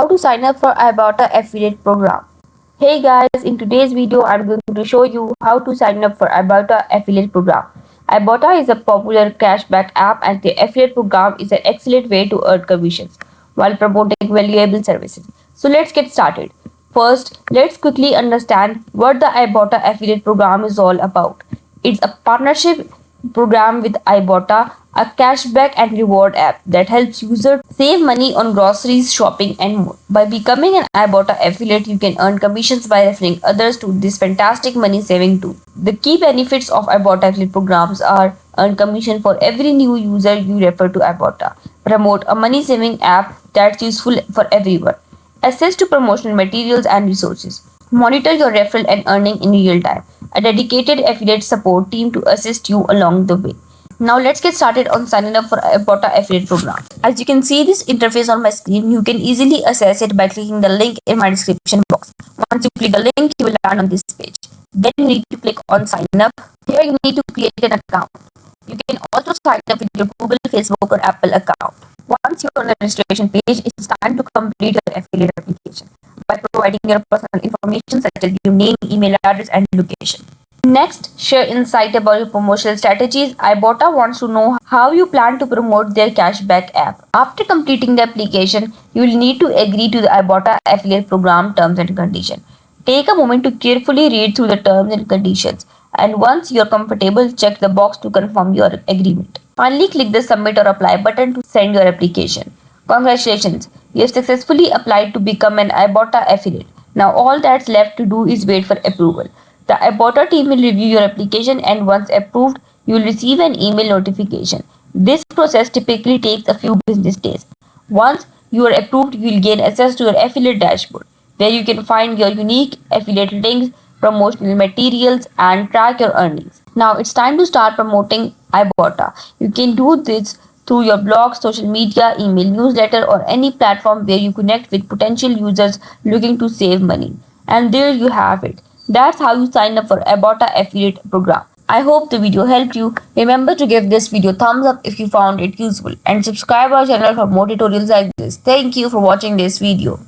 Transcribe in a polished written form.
How to sign up for Ibotta affiliate program. Hey guys, in today's video I'm going to show you how to sign up for Ibotta affiliate program. Ibotta is a popular cashback app and the affiliate program is an excellent way to earn commissions while promoting valuable services. So let's get started. First, let's quickly understand what the Ibotta affiliate program is all about. It's a partnership program with Ibotta, a cashback and reward app that helps users save money on groceries, shopping, and more. By becoming an Ibotta affiliate, you can earn commissions by referring others to this fantastic money saving tool. The key benefits of Ibotta affiliate programs are: earn commission for every new user you refer to Ibotta, promote a money saving app that's useful for everyone, access to promotional materials and resources, monitor your referral and earning in real time, a dedicated affiliate support team to assist you along the way. Now let's get started on signing up for Ibotta affiliate program. As you can see this interface on my screen, you can easily access it by clicking the link in my description box. Once you click the link, you will land on this page. Then you need to click on sign up. Here you need to create an account. You can also sign up with your Google, Facebook or Apple account. Once you're on the registration page, it's time to complete your affiliate application by providing your personal information such as your name, email address, and location. Next, share insight about your promotional strategies. Ibotta wants to know how you plan to promote their cashback app. After completing the application, you will need to agree to the Ibotta affiliate program terms and conditions. Take a moment to carefully read through the terms and conditions, and once you're comfortable, check the box to confirm your agreement. Finally, click the submit or apply button to send your application. Congratulations, you have successfully applied to become an Ibotta affiliate. Now all that's left to do is wait for approval. The Ibotta team will review your application, and once approved, you will receive an email notification. This process typically takes a few business days. Once you are approved, you will gain access to your affiliate dashboard, where you can find your unique affiliate links, promotional materials, and track your earnings. Now it's time to start promoting Ibotta. You can do this through your blog, social media, email newsletter, or any platform where you connect with potential users looking to save money. And there you have it. That's how you sign up for Ibotta affiliate program. I hope the video helped you. Remember to give this video thumbs up if you found it useful and subscribe our channel for more tutorials like this. Thank you for watching this video.